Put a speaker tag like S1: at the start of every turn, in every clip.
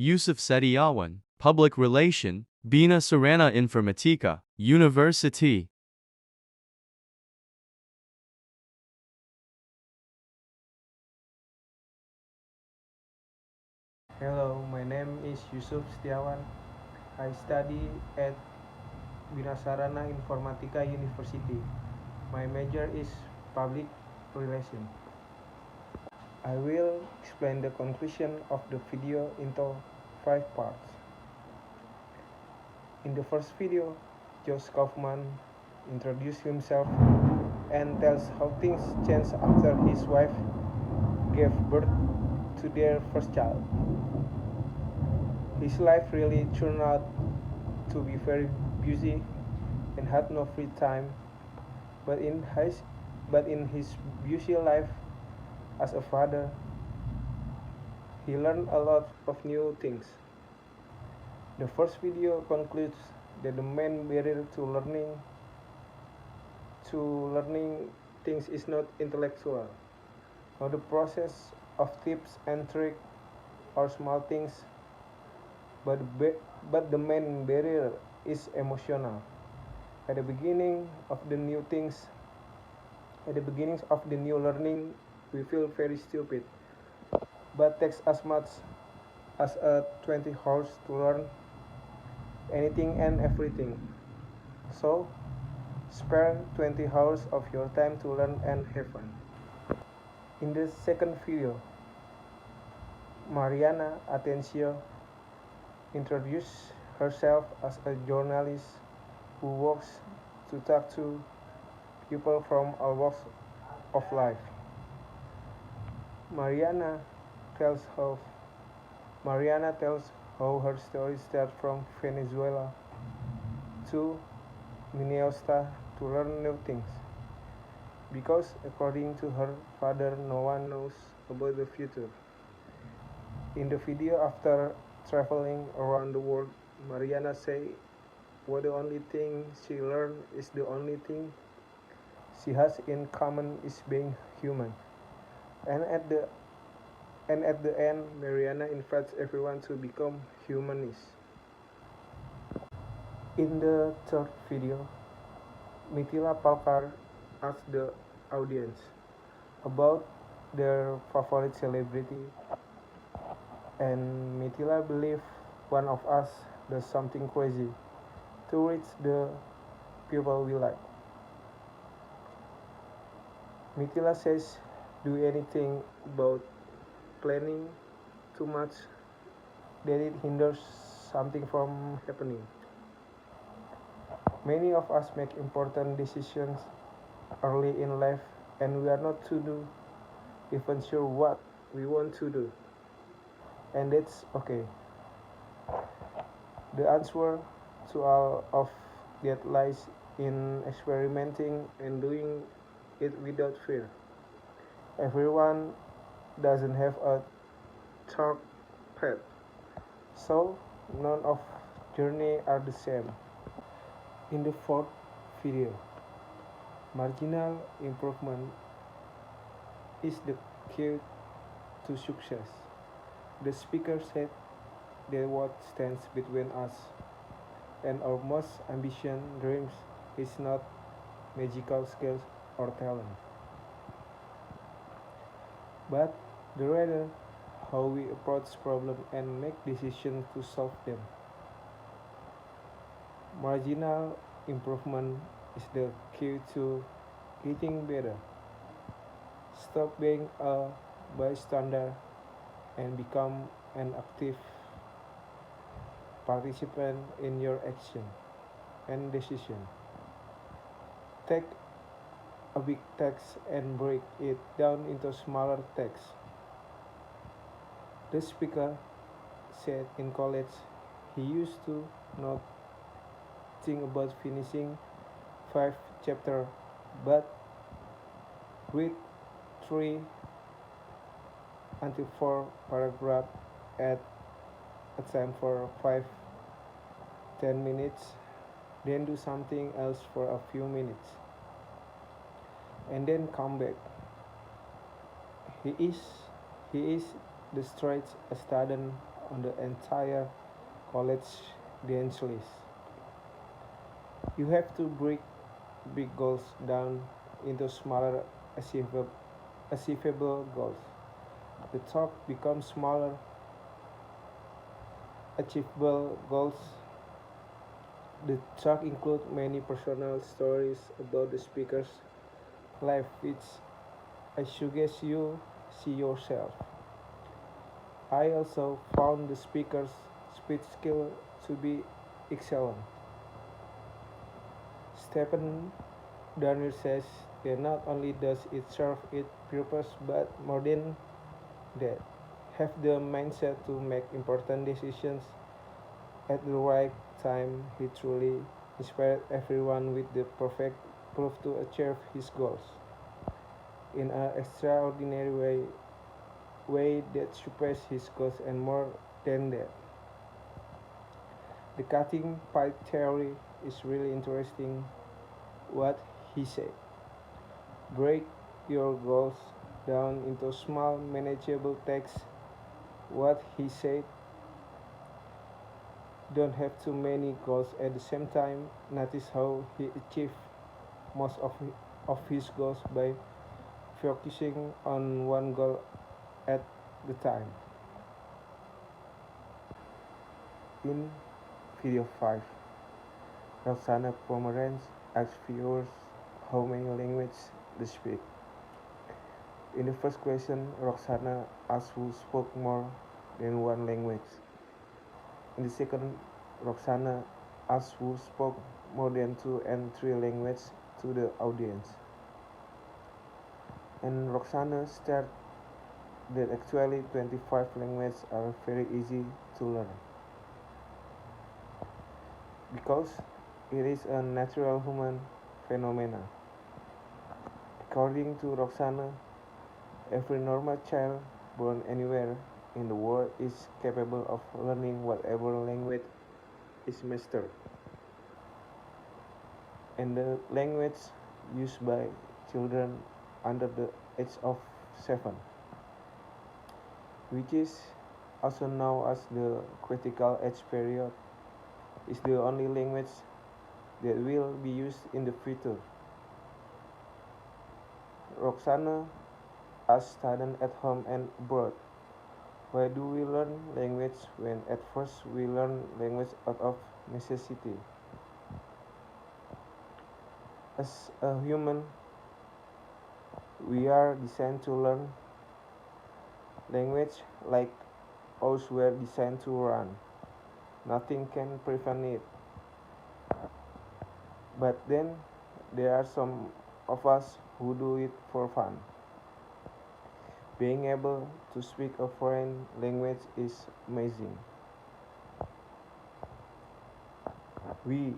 S1: Yusuf Setiawan, Public Relation, Bina Sarana Informatika, University.
S2: Hello, my name is Yusuf Setiawan. I study at Bina Sarana Informatika University. My major is Public Relation. I will explain the conclusion of the video into 5 parts. In the first video, Josh Kaufman introduces himself and tells how things changed after his wife gave birth to their first child. His life really turned out to be very busy and had no free time, but in his busy life as a father, he learned a lot of new things. The first video concludes that the main barrier to learning things is not intellectual, not the process of tips and tricks or small things, but the main barrier is emotional. At the beginning of the new learning, we feel very stupid, but takes as much as 20 hours to learn anything and everything. So, spare 20 hours of your time to learn and have fun. In the second video, Mariana Atencio introduced herself as a journalist who works to talk to people from all walks of life. Mariana tells how her story starts from Venezuela to Minnesota to learn new things. Because according to her father, no one knows about the future. In the video after traveling around the world, Mariana say what the only thing she learned is the only thing she has in common is being human. And at the end, Mariana invites everyone to become humanists. In the third video, Mithila Palkar asked the audience about their favorite celebrity, and Mithila believes one of us does something crazy to reach the people we like. Mithila says do anything about planning too much that it hinders something from happening. Many of us make important decisions early in life and we are not even sure what we want to do. And that's okay. The answer to all of that lies in experimenting and doing it without fear. Everyone doesn't have a dark path, so none of journey are the same. In the fourth video, marginal improvement is the key to success. The speaker said that what stands between us and our most ambitious dreams is not magical skills or talent, but rather how we approach problems and make decisions to solve them. Marginal improvement is the key to getting better. Stop being a bystander and become an active participant in your action and decision. Take a big text and break it down into smaller text. The speaker said in college he used to not think about finishing 5 chapters but read 3 until 4 paragraphs at a time for 5-10 minutes, then do something else for a few minutes, and then come back. He is the straight student on the entire college dance list. You have to break big goals down into smaller achievable goals. The top becomes smaller achievable goals. The talk includes many personal stories about the speaker's life, which I suggest you see yourself. I also found the speaker's speech skill to be excellent. Stephen Darner says that not only does it serve its purpose, but more than that, have the mindset to make important decisions at the right time. He truly inspired everyone with the perfect proof to achieve his goals in an extraordinary way that surpassed his goals and more than that. The cutting pipe theory is really interesting what he said. Break your goals down into small manageable tasks. What he said, don't have too many goals at the same time. Notice how he achieved most of his goals by focusing on one goal at the time. In video 5, Roxana Pomeranz asks viewers how many languages they speak. In the first question, Roxana asks who spoke more than one language. In the second, Roxana asks who spoke more than two and three languages to the audience. And Roxana stated that actually 25 languages are very easy to learn because it is a natural human phenomenon. According to Roxana, every normal child born anywhere in the world is capable of learning whatever language is mastered. And the language used by children under the age of 7, which is also known as the critical age period, is the only language that will be used in the future. Roxana asks students at home and abroad, why do we learn language when at first we learn language out of necessity? As a human, we are designed to learn language like ours were designed to run. Nothing can prevent it. But then there are some of us who do it for fun. Being able to speak a foreign language is amazing. We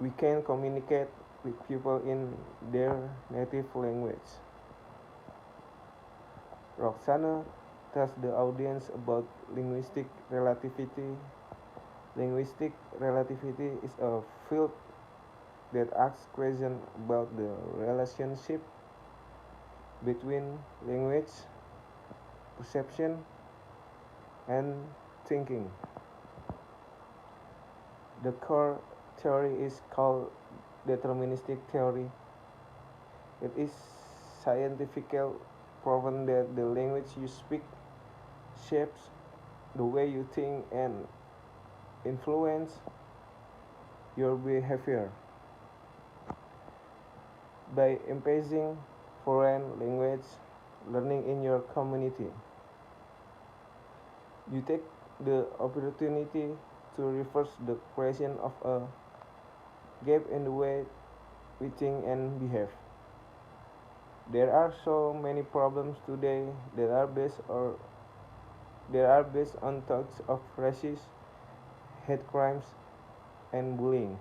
S2: we can communicate with people in their native language. Roxana tells the audience about linguistic relativity. Linguistic relativity is a field that asks questions about the relationship between language, perception, and thinking. The core theory is called deterministic theory. It is scientifically proven that the language you speak shapes the way you think and influence your behavior. By emphasizing foreign language learning in your community, you take the opportunity to reverse the creation of a gap in the way we think and behave. There are so many problems today that are based on thoughts of racism, hate crimes, and bullying.